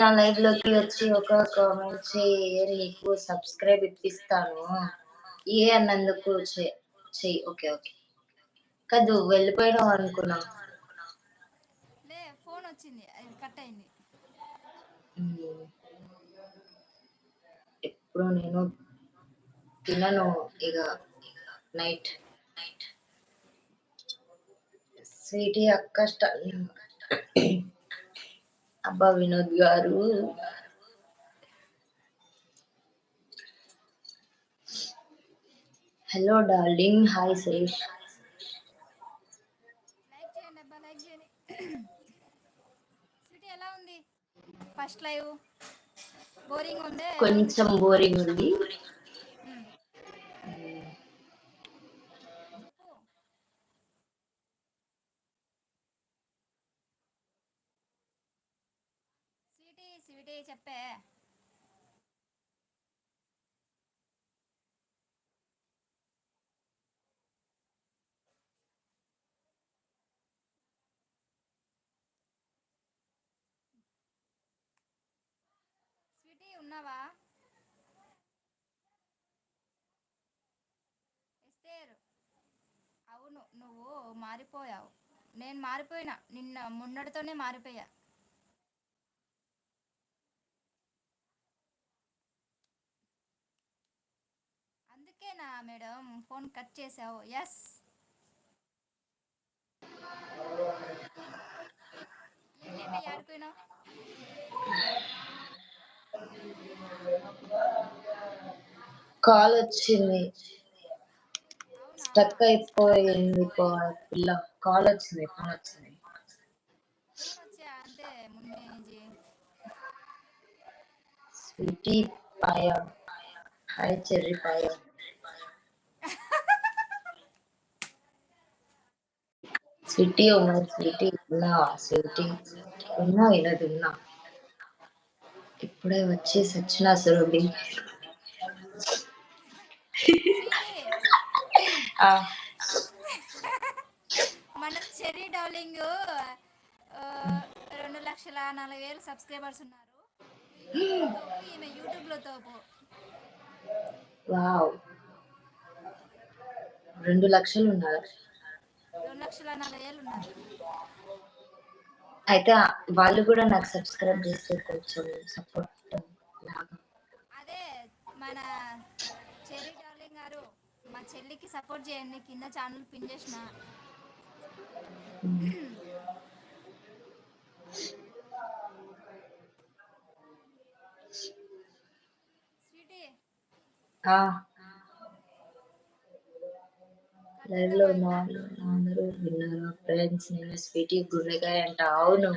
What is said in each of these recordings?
నా లైవ్‌లోకి వచ్చి ఒక కామెంట్ చెయ్యి నీకు సబ్‌స్క్రైబ్ ఇప్పిస్తాను. అన్నందుకు చెయ్యి. ఓకే. ఓకే. కాదు వెళ్ళిపోయినావనుకున్నా. లే ఫోన్ వచ్చింది. అది కట్ అయింది. హ్మ్. ఎప్పుడు నేను తినను ఇగ నైట్. స్వీటీ అక్క అబ్బా! వినోద్ గారు. Hello darling. Hi Suresh. Like చేయండి అబ్బా, లైక్ చేయండి. స్వీటీ ఎలా ఉంది ఫస్ట్ లైవ్? బోరింగ్ ఉందే ఎలా ఉంది కొంచెం చెప్పు. బోరింగ్ ఉంది. చెప్పు. స్వీటీ చెప్పే. స్వీటీ ఉన్నావా? ఎస్తేర్, అవును నువ్వు మారిపోయావు. నేను మారిపోయినా, మొన్నటితోనే మారిపోయా. అందుకేనా మేడం ఫోన్ కట్ చేసావు? ఎస్. ఏంటంటే ఆడిపోయినావు? కాల్ వచ్చింది. అవునా? స్టక్ అయిపోయింది పిల్ల. కాల్ వచ్చింది. ఫోన్ వచ్చింది. ఫోన్ వచ్చా అంతే ముందు. స్వీటీ పాయ. హాయ్ చెర్రీ పాయ. స్వీటీ ఉన్నా. స్వీటీ ఉన్నా. స్వీటీ ఉన్నా. వినోద్ ఉన్నా. ఇప్పుడే వచ్చి సచిన సురభి. స్వీటీ, ఆ మన చెర్రీ డార్లింగ్ 2,40,000 సబ్స్క్రైబర్స్ ఉన్నారు. ఇన్స్టాలో తోపు, ఈమె యూట్యూబ్లో తోపు. వావ్. 2,00,000 ఉన్నారు. 2,40,000 ఉన్నారు. అయితే వాళ్ళు కూడా నాకు సబ్స్క్రైబ్ చేస్తే కొంచెం సపోర్ట్ లాగా. అదే మన చెర్రీ డార్లింగ్ గారు, మా చెల్లికి సపోర్ట్ చేయండి. కింద ఛానల్ పిన్ చేసిన, సబ్స్క్రైబ్ చేయండి. స్వీటీ ఆ కట్ లైవ్ లో చేద్దామా ఉన్న ఇంకా? వాళ్ళు అందరూ విన్నారా ఫ్రెండ్స్? నేను స్వీటీ గుండెకాయ అంట. అవును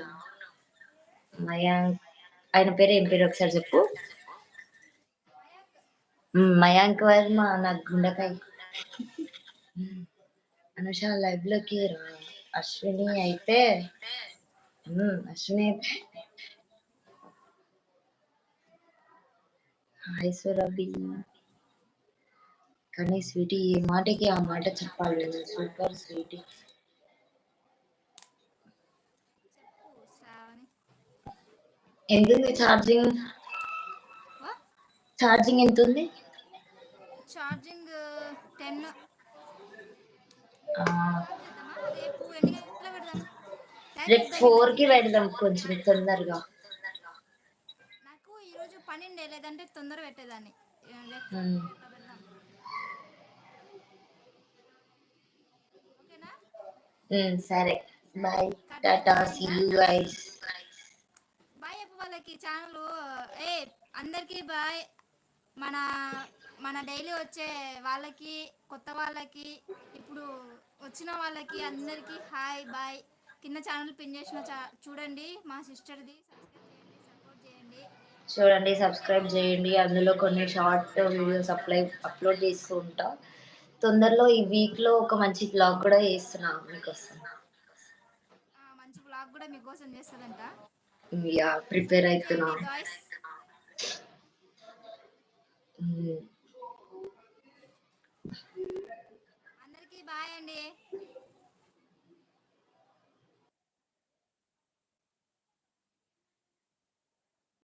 మయాంక్. ఆయన పేరు ఏం పేరు ఒకసారి చెప్పు. మయాంక్. మయాంక్ వర్మ నాకు గుండెకాయ. అనుష లైవ్ లోకి రా. అశ్విని అయితే అశ్విని అయితే హాయ్ సురభి. కానీ స్వీటీ ఏ మాటకి ఆ మాట చెప్పాలి. Super sweetie. చెప్పు శ్రావణి. ఎంతుంది ఛార్జింగ్? ఛార్జింగ్ ఎంత ఉంది? ఛార్జింగ్ 10. ఆ, స్టార్ట్ చేద్దామా? రేపు ఎన్ని గంటల పెడదాం? టైం రేపు పెడదాం 4 వీళ్ళకి. కి పెడదాం కొంచెం తొందరగా. నాకు ఈరోజు పనిండే, లేదంటే తొందర పెట్టేదాన్ని. రేపు ఉమ్, 4కి అట్లా పెడదాం. ఓకేనా? సరే. బాయ్. కట్ టాటా. చేద్దామా సీ ఇంకా? You guys. బాయ్ చెప్పు వాళ్ళకి. ఛానల్ అందరికీ బాయ్. మన మన డైలీ వచ్చే వాళ్ళకి, కొత్త వాళ్ళకి, ఇప్పుడు వచ్చిన వాళ్ళకి అందరికీ హాయ్ బాయ్. కింద ఛానల్ పిన్ చేసిన చూడండి, మా సిస్టర్ది. సబ్స్క్రైబ్ చేయండి, సపోర్ట్ చేయండి. చూడండి, సబ్స్క్రైబ్ ఓకేనా? చేయండి. అందులో కొన్ని షార్ట్ వీడియోస్ అప్లోడ్ చేస్తూ ఉంటా. తొందరలో ఈ వీక్ లో ఒక మంచి బ్లాగ్ కూడా చేస్తున్నా మీకోసం. మంచి బ్లాగ్ కూడా మీకోసం చేస్తుందంట. యా, ప్రిపేర్ సపోర్ట్ అవుతున్నా. చేయండి గాయ్స్. ఉమ్, అందరికీ బాయ్ అండి.